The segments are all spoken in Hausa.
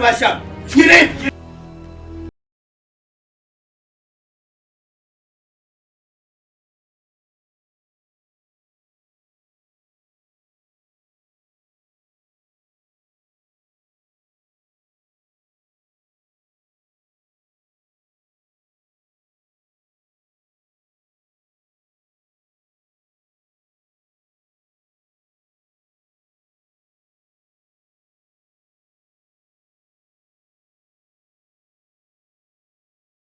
Basham. Yine.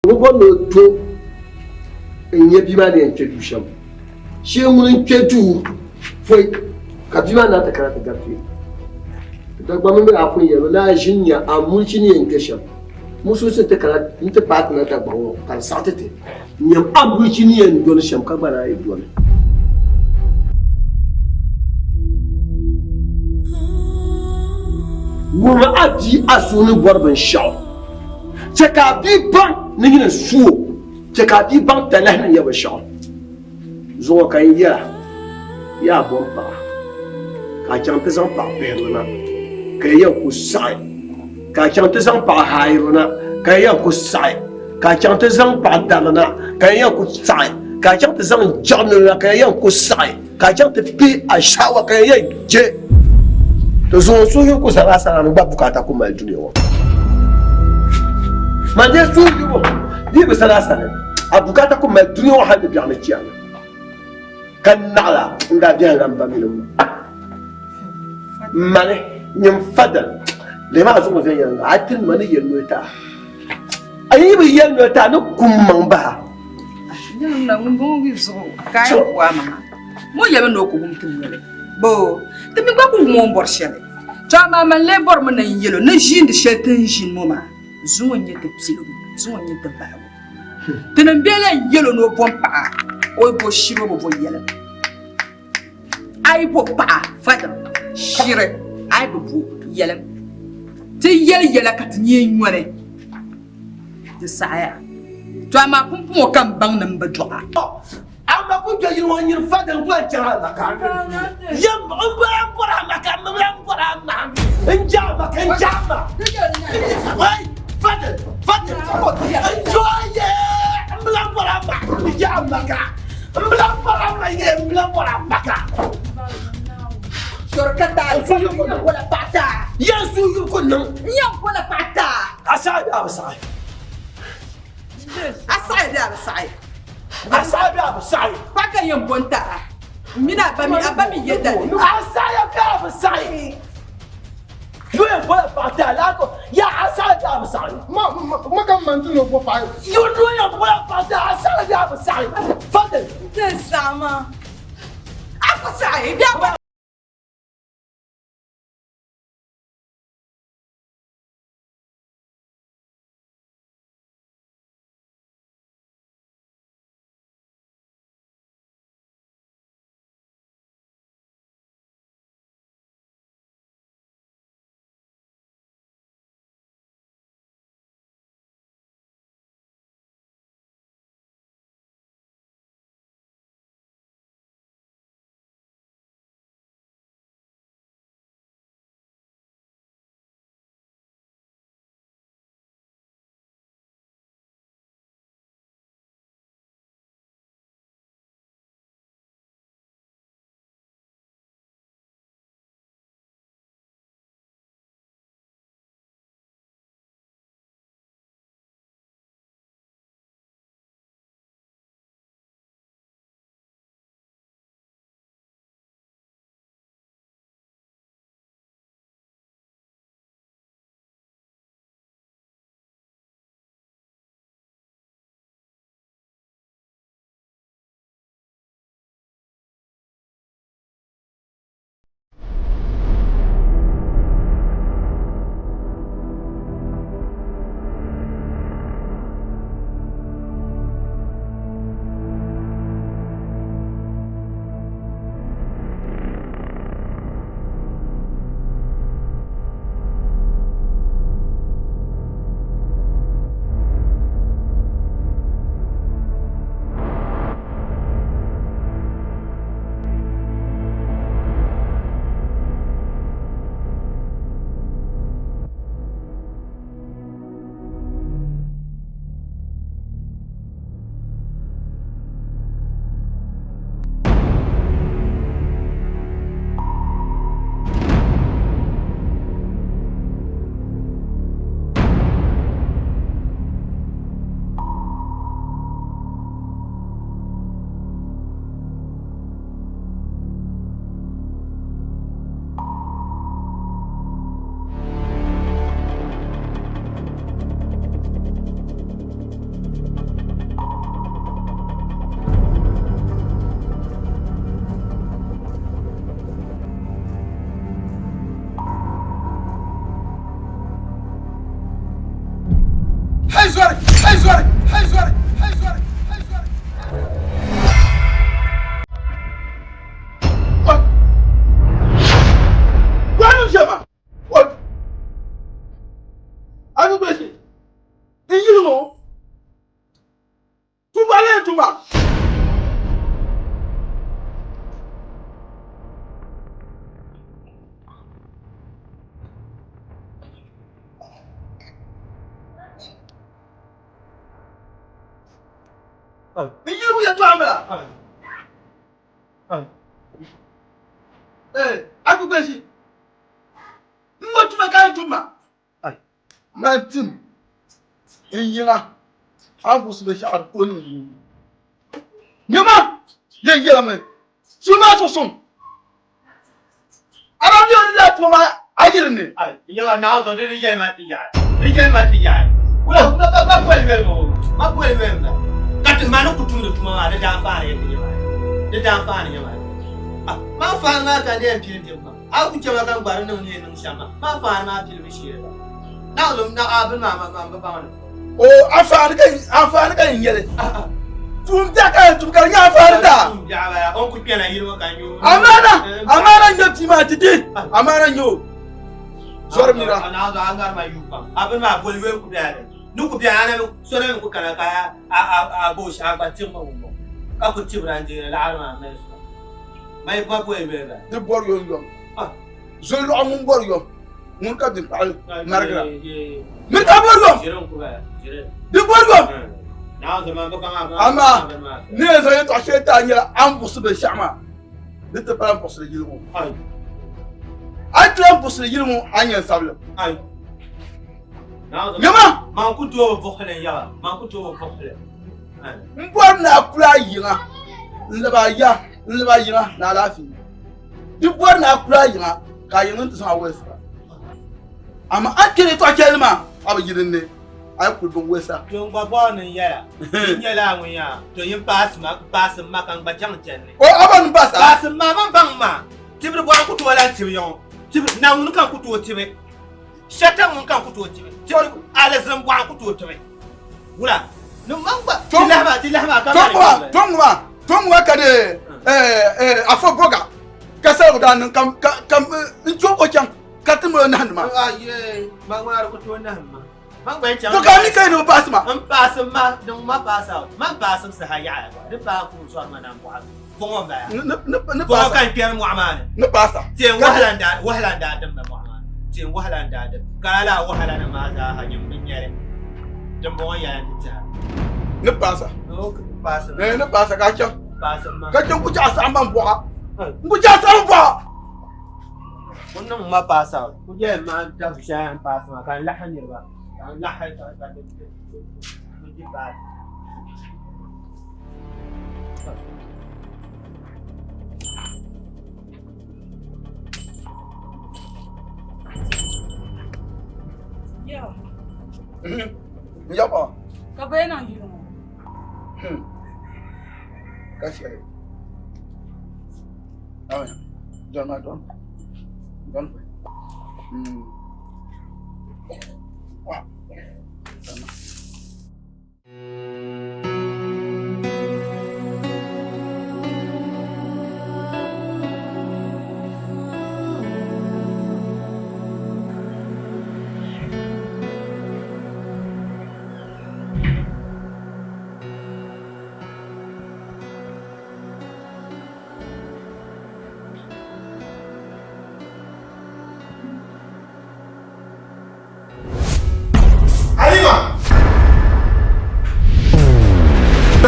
Wono to enye bima ne ntwedu hyam hye mu ntwedu foi ka bima na takara ta gafe da gba me afun ye na jinya amulchi ne nkesham musu se takara nte pat na ta gbawo kan satete nyam amulchi ne ndon sham ka bara e don wuma adi asunu borban shaw cheka bi ban ni suo cheka bi ban tala ni ya shaw zo kan ya bomba ka chan te san pa perna ka ya ku sai ka chan te san pa hairuna ka ya ku sai ka chan te san pa dalana ka ya ku sai ka chan te san janna ka ya ku sai ka chan te pi a shawa ka ya je to zo yo ku sara sara no ba bukata ku ma duniya wa mande su yubo ni be sara sara a bukata ku ma duniya wa hande bi ana ciyana kan nala nga bien gamba mi mane nyam fadal le ma zo zan yan atin mane yelno ta ayi bi yelno ta no kumman ba nyam na ngumbo wizo kai kwa mama mo yabe no ko gumtin wele bo te mi gba ko mo mbor shele to mama le bor mo na yelo na jinde shetan jin mo ma zuwa nyete psilo zuwa nyete bawo te na mbele yelo no pompa o bo shiro bo yele ai bo pa fadal shire ai bo yele te yele katnye nware te saya to ama pumpu kan bang nan ba doa amma kun ga yin wani fadal gwan jara maka yam bora maka bora ma in jama kan jama wai fadal enjoy bora ma jama ka bora ma ye bora maka Sorkata wala pata yesu yu kunnan nyam wala pata asai abasai paka yam bonta mina abami yeda asai abasai you wala pata lako ya asai abasai ma kan mantu no po pa you do ya wala pata asai abasai fadal sama aku sai dia زوري هاي زوري هاي زوري هاي زوري هاي زوري وين الجماعة؟ وين؟ أنا بشي يجيلو توما لا توما يجيلو يا توما أنا بشي ما توما كان توما ما تم يجينا أبوس بشعر كل يوم يجي لما شو ما تصوم أنا اليوم لا توما أجرني يلا نعوض رجال ما تجاه رجال ما تجاه ولا ما قول وين ما قول وين لا كاتب ما نكتب توما ده دافعني يا جماعة ده دافعني يا جماعة ما فعل ما كان ده بيل ديما أو كم كان بارنا ونيه نمشما ما فعل ما بيل بشيء نعلم نعابل ما بقانا أو أفعل كاين يلي توم تاكل توم كان يفعل دا يا أنكو بيانا يلو كان يو أمانة نجتي ما تدي أمانة نيو زور ميرا أنا هذا أنغار ما يوقع أبن ما بقول وين كبيرة نوكو بيانا سوري نوكو كنا كا أبوش أبغى ما هو كابو تبرانجي العالم ما يبغى بقول وين دي بور يوم زول عمون بور يوم mun ka din pal margra mir ka borgo jiron ku ba jiron di borgo na zaman ba kama ama ne zo to sheta nya am busu be shama de te pala busu jilmu ay tla busu jilmu anya sable ay na yama man ku to bo khale ya man ku to bo khale mbor na kula yinga nleba yinga na lafi di bor na kula yinga ka yinga to sa wesa ama akere to akelma abajirinde ay kulbun wesa to ngba ni yala wiya to yin pass ma kan ba jang jenne o aban pass ma man bang ma tibri bo ku to la tibiyon tibri na mun kan ku to tibe shatan mun kan ku to tibe tibri ala zan bo ku to tibe wula no man ba tilahma kan tongwa kade afo boga kasal dan kam njobo chang katimo nan ma aye mangwar ko to nan ma mang bai chang to ka ni kai no pass ma dong ma pass out man pass sa haya de pa ku so ma nan bo fongo ba ne pass kan pian mu amana ne pass tien wahlan da dam mu amana tien wahlan da dam kala wahlan ma za ha nyum bin yare dam bo ya ni ta ne pass no pass ne pass ka chang ma ka chang ku ja sa man bo ku ja sa bo wannan ma pasa ku je ma ta shan pasa kan lahani ba kan lahai ta ku ji ba ya ba ka bayana hiyo ka shi awa don wow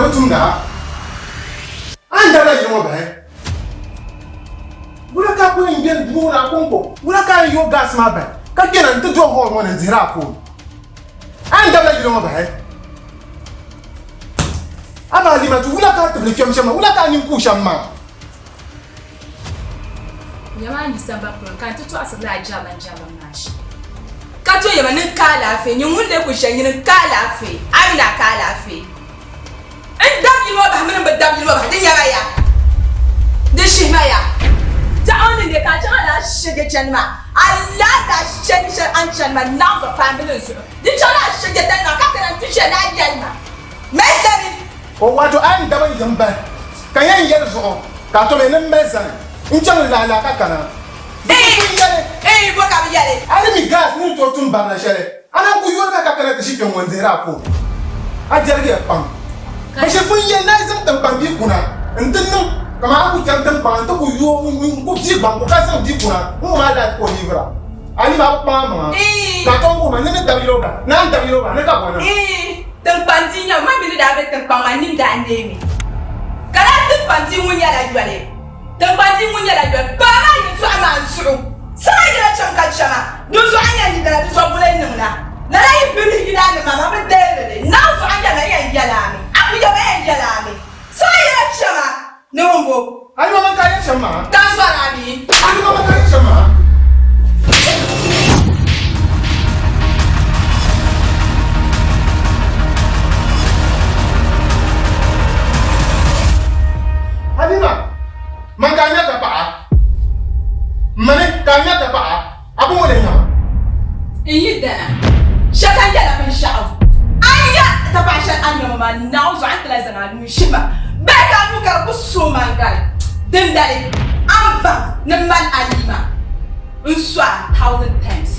Tumda anda la yimo ba wala ka ko ngel bu na konko wala ka yo gas ma ba ka kenan to jo ho mo na zira ko anda la yimo ba ama lima tu wala ka to le fiam shama wala ka ni ku shama nyama ni samba pro kan to asala jama nashi ka to yaba nin kala fe nyun le ku shanyin kala fe amina kala fe en dam yilo ba men ba dam yilo ba den yaba ya de shima ya down in the country and sugar gentleman. I love that change and gentleman now for families. The child sugar then I can't teach an gentleman. Messi. Oh, what do I double them back? Can you hear so? Can't you remember? In China, la cacana. Hey, what are you yelling? I didn't gas new to Tumbana Shell. I don't know you are the chicken when they're up. I tell you, pump. I should put you nice and Pampicuna. And then, come out with them pan to you, who see Bangkok, Dipuna, who are that for Libra. I live out Mama. That woman, never Davioga, none Davioga, never one. The Pantina, my minute I bet the Pamanin that name. Can I the Pantin when you're at Valley? The Pantin when you're at your Baba, you try my through. Saya changkachana. Dozo anya ndara tsobule nuna. Na yi bili gidana mama be dele. Na so anya na ya yalami. Abi yo ya yalami. Saya chama. Nombo. Ayi mama kaya chama. Tanswara bi. Ayi mama kaya chama. Halima. Manganya kapa. Mane kanya kapa. Abu mo le nyama. Iyi dana. Shaka yala bin sha'u. Aya ta ba shan anya mama now so an tla zana mi shima. Ba ka nu ka ku so mangai. Den dai amba na man alima. Unswa 1,000 times.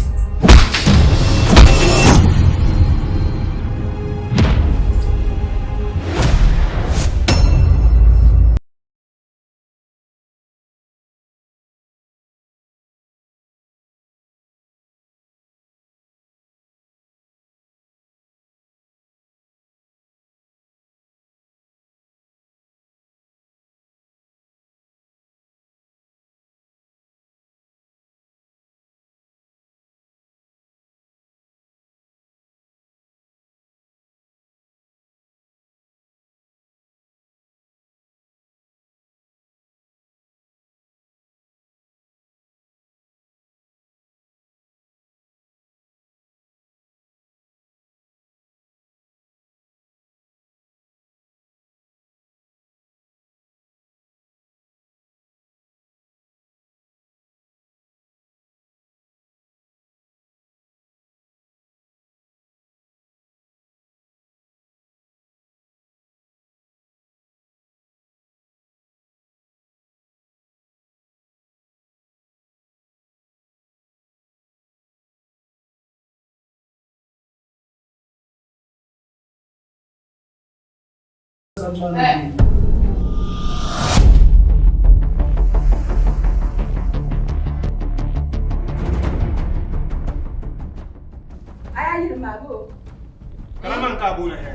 Aya yi mago. Kalaman ka buna he.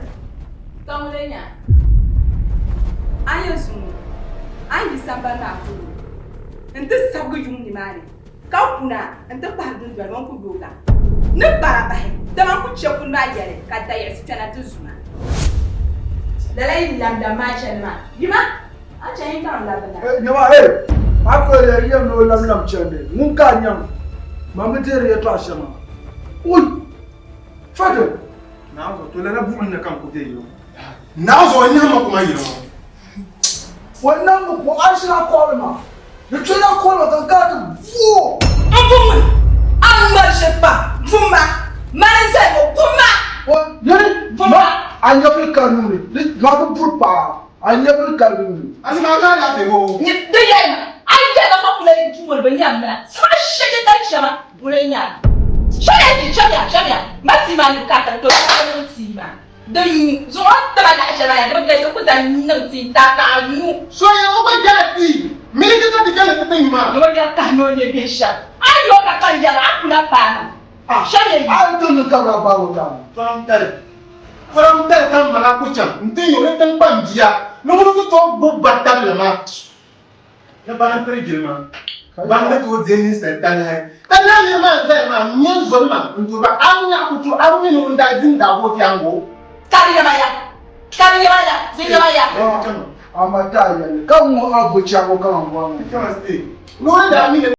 Kamulenya. Aya sumu. Ai disamba na ku. Nte sabu yum ni mani. Ka kuna nte pardon do man ku doga. Ne bara ba he. Da man ku chekun ba yare ka da yes tana tuzuma. Dalai lamda ma chenma. Yima? Acha yin kan labana. Nyama ako le yem no lam chende. Mun ka nyam. Mamutere yeto ashama. Uy. Fado. Na zo to le na bu na kan ku de yo. Na zo nyama kuma yiro. Wannan mu ko ashira kolma. Le tuna kolma kan ka ta vo. Mvumu. An marche pas. Vuma. Manzemo vuma. Yeri vuma. Anyabul kanuni. Li gabu burpa. Anyabul kanuni. Asi ma ka la te go. Ni de yana. Ai de la makule jumol ba nyamna. Sama shege ta chama bule nyam. Shabia. Mati mani kata to ko tima. Dai zo ta ba da shara ya da ko da nan ti ta ka nu. So ya o ba jati. Mili ka ti kala ta ma. Yo ya ka no ne be sha. Ai yo ka kan jara akuna pa. Shabia. Ai to nu ka ba wo ta. From there kan mala ku cham. Nti yo ne tan banjia. No mo ko to bo batam la ma. Ya ba na kare jilma. Bang tu jenis setan hai. Tanah ni mah saya mah nyen zon mah untuk ba awnya kutu awnya nunda zinda ho tiango. Kari ya maya. Zinga maya. Amata ya. Kan mu abu chago kan mu. Kama stay. No da mi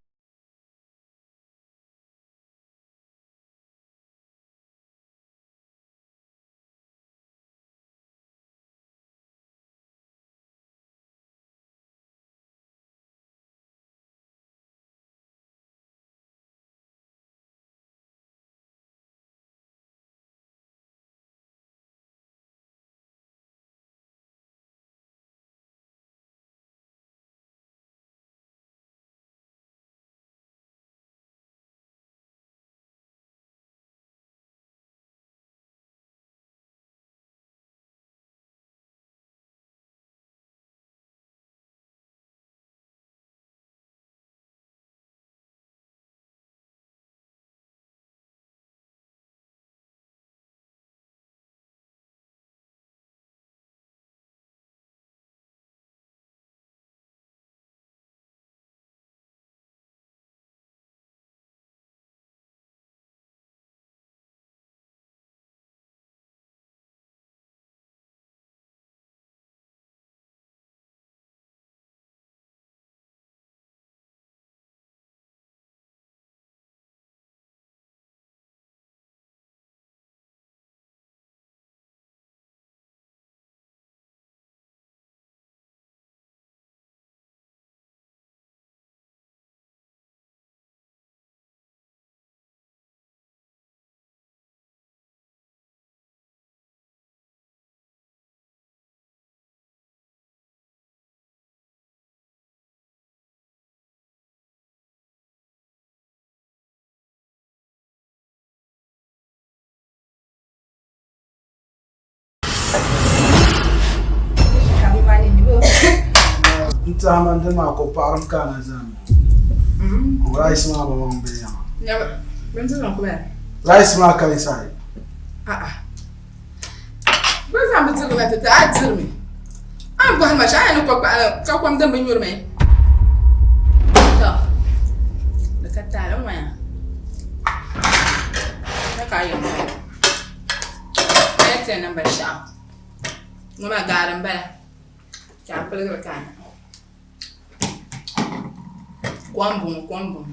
Kami mani ni bo. Nta man de ma ko param kana zan. Rice ma ba mon be ya. Ya, benzo na ko ba. Rice ma kai sai. Benzo am tiro na tata adirmi. Am ko han ma sha no ko ka kwam dan ban yurme. To. Da ka tare mu ya. Na ka yi. Ai tana ba sha. Ngoma garan ba. Ka pelga kana. Kwambum.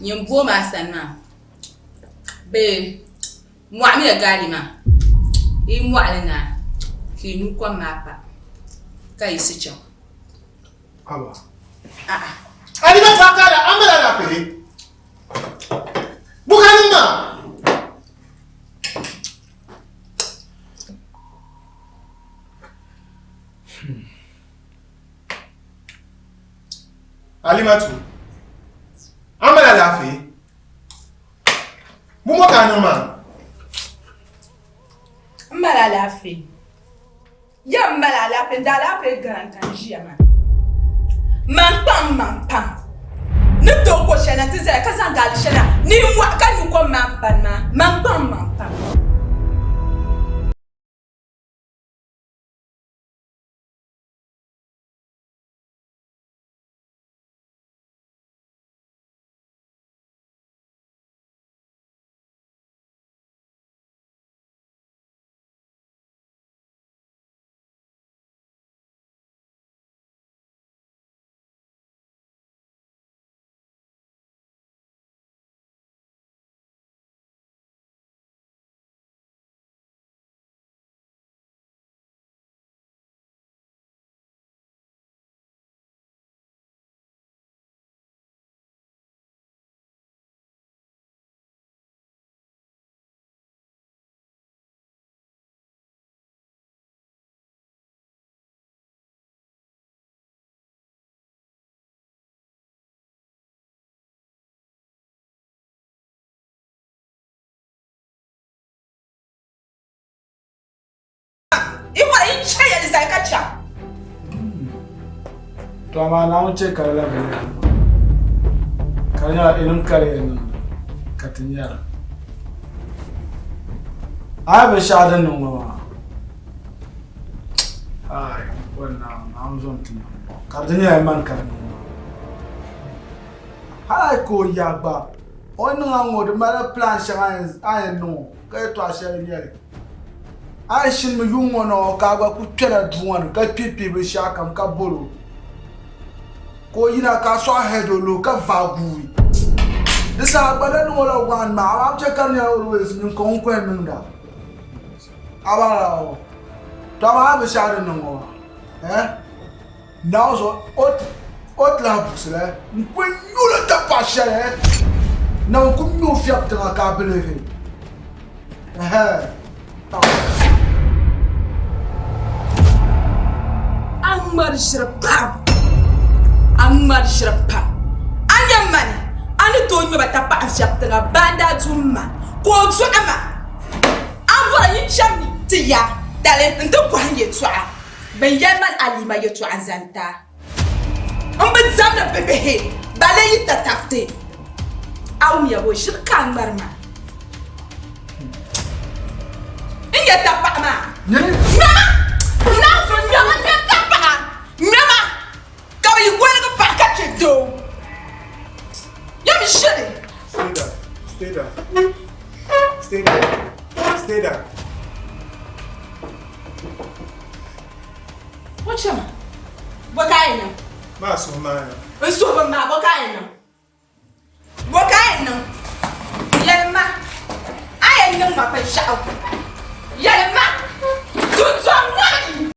Nyembo ma sanna. Be mwami ya gali ma. I mwale na. Ki nu kwa mapa. Ka isi cho. Aba. Ali ba fakala amala la pe. Bukanuma. Alimatu. Amala la fe. Bumo kanuma. Mbala la fe. Ya mbala la fe da la fe garantan jiama. Man pam. Ne to ko shena tizera ka san gali shena. Ni mwa ka ni ko man pam. Iwa ichaya ni zakacha. To ma na wuce karala be. Kanya ilum kare nan. Katinyara. Ai be shadan nan ma. Ai wannan na zon tin. Katinyara man kan. Ai ko yagba. Onu ngod mara plan shan ai no. Kai to ashe yare. I should be young one or Kaga could tell at one, got people with shark and cabolo. Go in a castle head or look at Vabu. This are but I know one man, I'm checking always in conquering. About don't have a shadow no more. Eh? Now so what labs, eh? When you let the passion, eh? Now could you fiat to a cabin? Eh? Angmar shirpa. Anya mani. Ani to nyo batapa afyapta nga banda zumma. Ko zu ama. Amvora yichami tiya. Dale ndo kwa yetu a. Ben yaman alima yetu anzanta. Mbe zamna bebehe. Bale yita tafte. Au miya bo shirka angmar ma. Inga tapa ma. Mama! Nazo nyama tapa. Mama! Kawa you going to back at your door. You're shitting. Stay there. What's your man? What kind of? Maso man. A superman, what kind of? What kind of? Yelma. I ain't no my shout. Yelma. Do some money.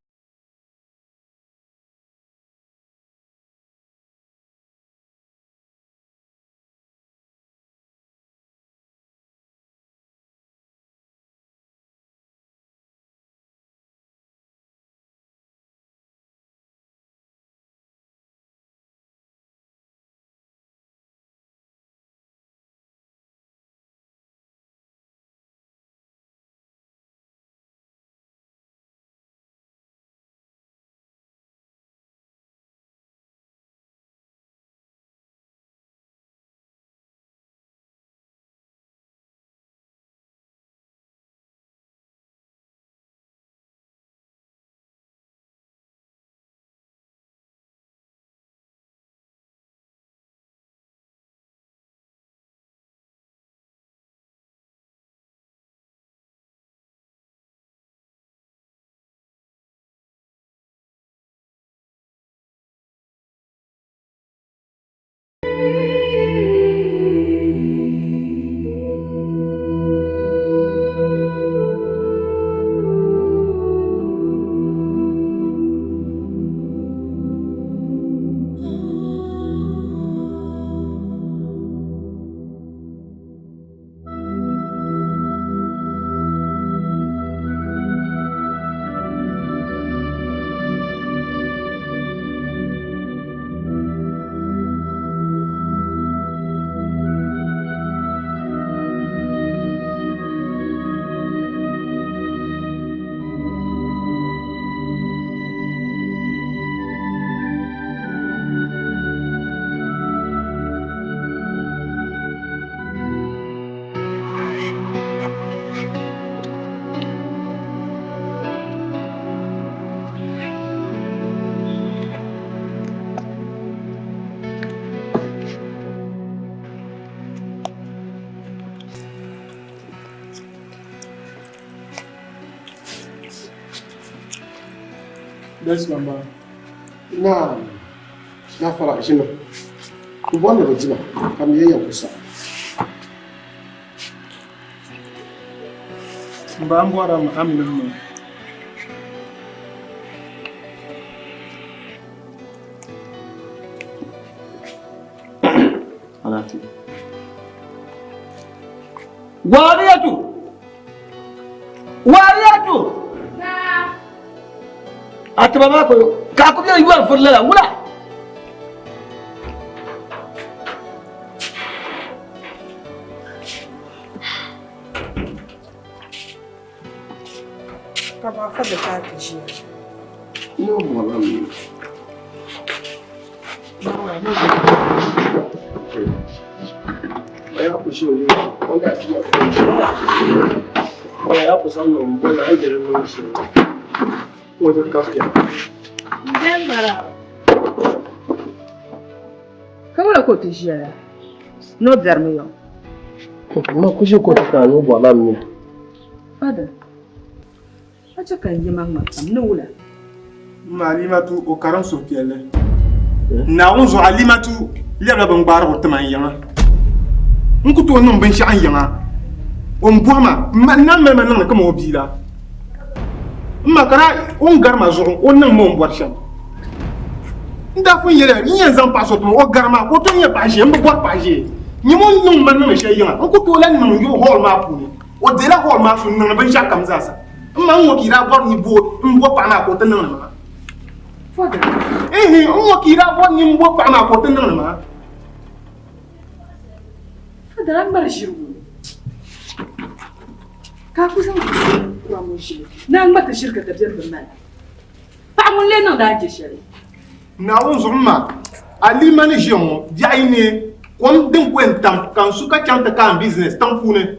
That's my man. Na fara shi nan. Ku wanda ba jima, kam yayin kusa. Ba an gwara mu aminin mu. Alati. Wariyatu. Ataba ko ka ko biya yuwa furla wula. Ka ba fa da ta ta shi. No problem. Ya ku shi ne wanda ake yi. Ya ku san nan ko da ake rin shi. Wajen kafiya. Dembara. Kamala ko ta shi ya. No darme yo. Ma ku shi ko ta no bo lam ni. Fada. Acha kan yi mamma kam no wula. Malimatu o karan so kele. Na unzo alimatu lebla ban gbara ko taman yanga. Nkuto non ban sha an yanga. On boama nan me nan ka mo bila. Makara on garma zo on nan mo mbor shan. Nda fun yele ni yan zan paso to o garma ko to nye paje mbo bor paje. Ni mo non man nan she yanga. Nkuto lan nan yo hol ma puni. O de la hol ma sun nan ban sha kam zasa. Ma ngo kira bor ni bo mbo pa na ko tan nan ma. Fada. On kira bor ni mbo pa na ko tan nan ma. Fada an bar shiru. Ka kusan kuwa mun shi. Na mata shirka ta biyar da mana. Fa mun le nan da ake shari. Na unzo ma alima ni jion dia ine kom den kwentam kan suka chanta kan business tampune.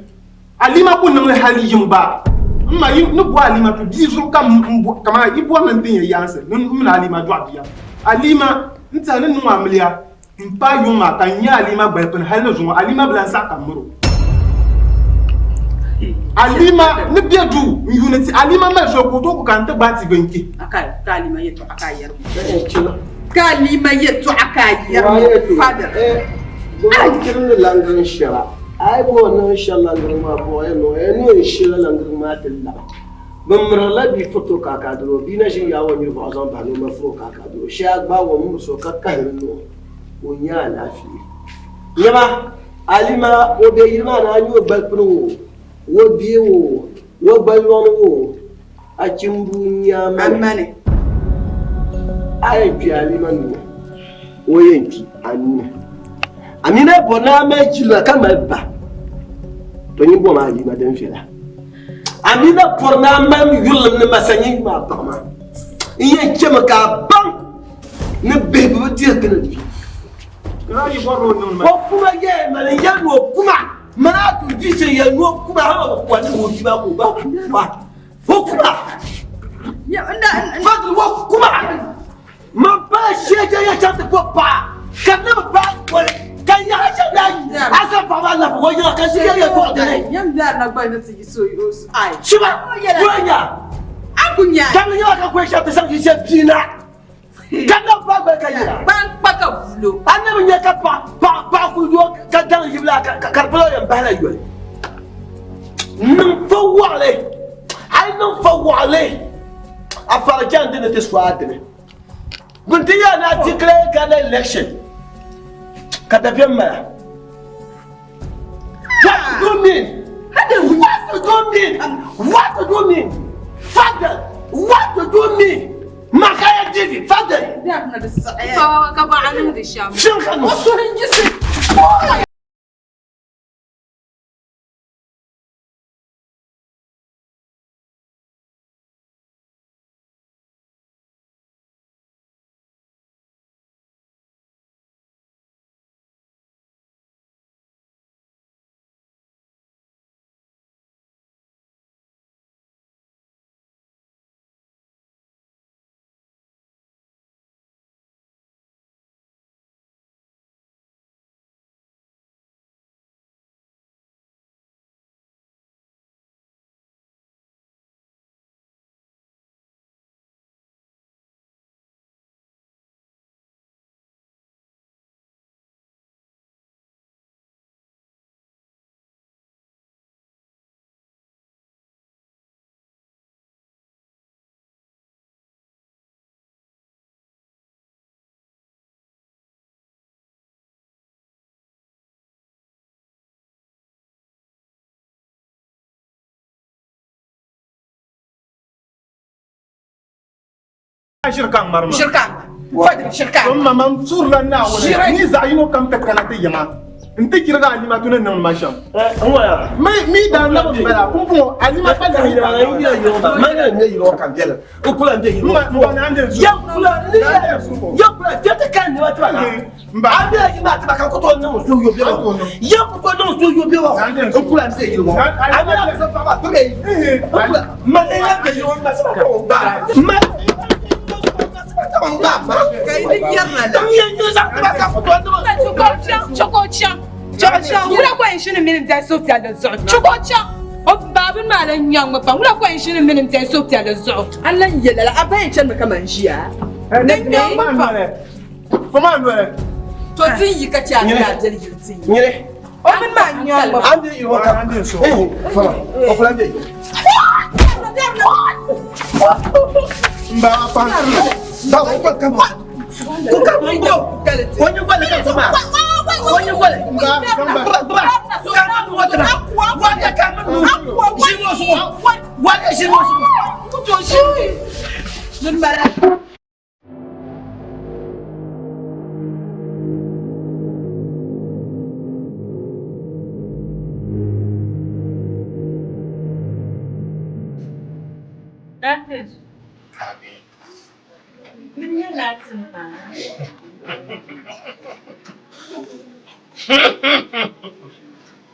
Alima ko nan hali yimba. Ma yi no bo alima to dizo kam kama ibo nan tin yanse nun alima do abia alima nta nan no amlia mpa yuma kan ya alima gbalpon halno zo alima blansa kamuro alima ne biedu unity alima ma so ko to kan ta bati benki Akai ka alima yeto akayar. Ka alima yeto akayar. Fada. Ai kirin langan shara. Ai bo no inshallah ngirma bo no no inshallah ngirma tilla. Bamra la bi foto kaka dro bi na shin yawo ni ba zan ba no ma fo kaka dro sha gba wo mu so kaka no onya lafi. Yama alima o be yirma na anyo balpno wo bi wo balwon wo a cimbunya Amane. ai bi alima no wo yenki anni Amina bona me jila kama ba. To ni bo ma alima den fela. Amina porna mam yul ne masanyi ma ba ma. Iye chema ka bam. Ne bebe ti kana di. Rai boro non ma Ko kuma ye ma ne ya no kuma. Mana tu di se ya no kuma ha ko ni wo ba ko ba. Ba. Ko kuma. Ya anda Fadl wo kuma. Ma ba sheje ya chante ko pa. Kana ba ko kan ya haja asa baba la ko ya kan shi ya to da ne Yam da na gba na ti so yo ai. shiba wanya Akunya. kan ya ka ko shi ta san shi pina kan na ba ka ya Ban paka bulo. annabi ya ka pa ku yo ka dan shi la ka bolo ya bala yo nun fa wale ai nun fa wale a farjan din ta swat ne guntiya na declare ka election Katapian mara. What do you mean? What do you mean? What do you mean? Father, what do you mean? Makaya Divi, father. Da na da sa. Ka ba alim da sham. Shin kanu. Wasu rinjisi. Shirkan marma. Shirkan. Fadri shirkan. Mamam surla na wala. Ni zaino kam ta kana te yama. Nte kirga alima tunan nan masham. Mi da na bala kumpo alima fa da ina yo ma ne yo kan bela o kula nde yo ya kula tete kan ni watu ala mba abi ya ma ta kan ko to na mo so yo bi wa ya ko to na mo so yo bi wa o kula nde yo abi ya sa pa to ke ma ne ya ke yo ma sa ko ba ma Wula ko in shine minin da Sofia da zo. Chukocha. O babin malan yan ma fa. Wula ko in shine minin da Sofia da zo. Allah yela abayin can kaman jiya. Dan yan ma mare. Fama mare. To tin yi kace a da jirgin. nyere O min ma nyan ba. ande yo ka ande so fama o kula nde Mba apa. da o ko ka mo ko ka mo ko nyu ko le ka fama ko nyu ko le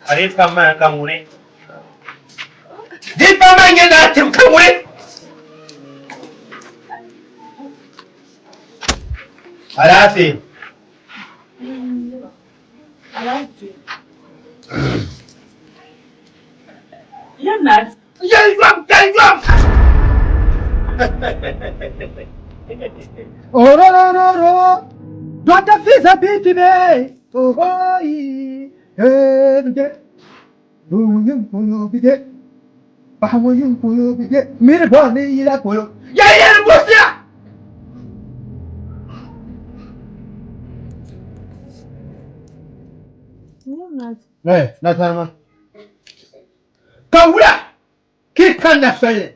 Arif kama kamu ni. Di pamannya datang kamu ni. Alasi. Ya nak. Jom. Ororororo, dota fisa pitime, ohoi, bide, buyum puyo bide, bahamoyum puyo bide, mirbani ila puyo. Ya bosnya. Nasarma. Kawula, kikan na fele,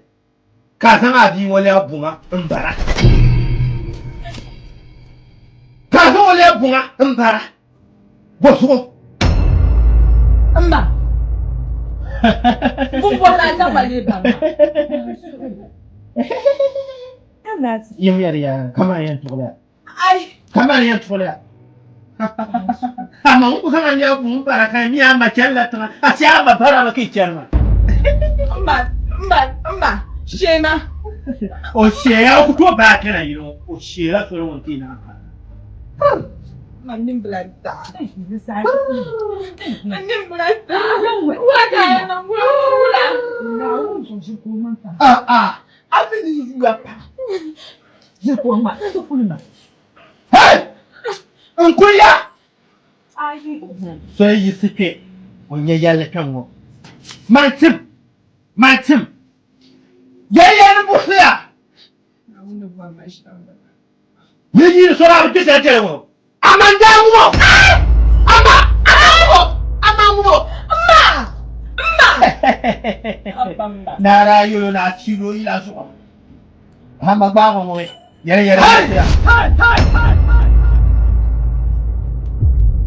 kasan adi wale abunga mbara. Kasan wale abunga mbara. Boso. Amba. Bumbola ta wale banga. Anas. Yem ya, kama yan tukula. Ai. Kama yan tukula. Ama uko kama ndia kumbara kan mi amba challa tana. Asiaba para bakicharma. Amba. Shema. O shea kutoa baki na hilo. O shea solo montina. Manin blanta. Manin blanta. Waka na ngula. Na unso shikumanta. Abini yuapa. Zipo ma. Tufuna. Hey! Nkuya! Ai. So yi sipe. Onye yale kanwo. Mantim. Yeye ni bukhia. Nauna ba mashamba. Yeye so ra bi tete wo. Amanda wo. Ama. Abamba. Nara yo na chiro ila so. Hama ba mo we. Yere. Hai.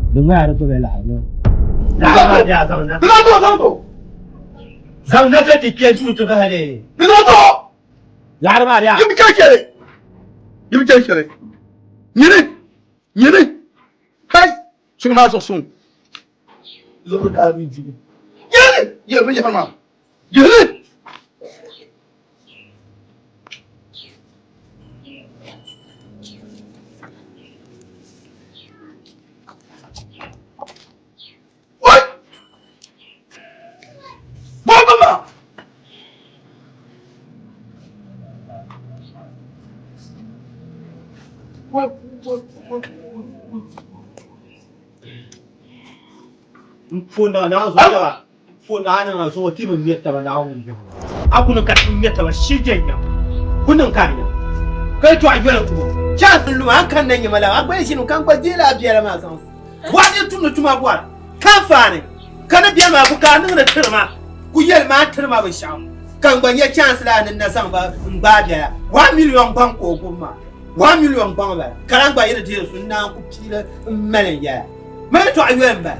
Dengar tu bela. Dah dia zauna. Zauna ta tikiyan su tu gare. binoto Yar ma dia. yim ka kere nyere kai sun ha so sun Lo ka mi ji. yere be fama yere oi mama Mfunda na zo da. Funda na zo ti mun meta ba na wun. Akunu ka tin meta ba shijenya. Kunun ka ne. Kai to a gura ku. Cha lu an kan nan yamala akwai shi kan kwa jela biyar ma san. Wani tuma bwa. Kan fane. Kana biya ma ku ka nan da tirma. Ku yel ma tirma ba sha. kan gba nya chance la na sang ba mba dia 1 million bang ko kuma 1 million bang ba karan gba yele de sun na ku pile melen ya me to ayem ba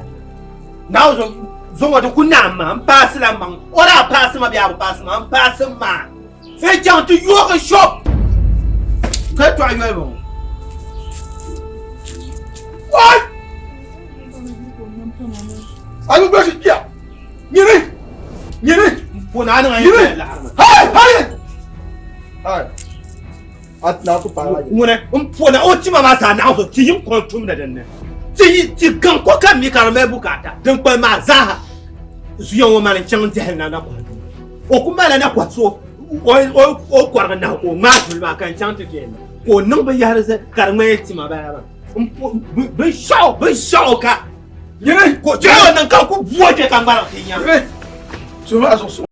now zo wa to kunna ma pass la ma ora pass ma bia pass ma pass ma fe jang to your shop ka to ayem oi alu ba shi ya nyere pona na nyere hai atna ku para ngune pona o ti mama sa na so ti yin kontum da danne ti gan ko kan mi kan me bukata dan kwa ma za su yan wo malen chan ti na na kwa o kuma na kwa so o kwa na ko ma su ma kan chan ti ke ko nan ba yar se kar me ti ma ba be shao ka nyere ko je nan kan ku buo je kan ba la ti nya tu vas sur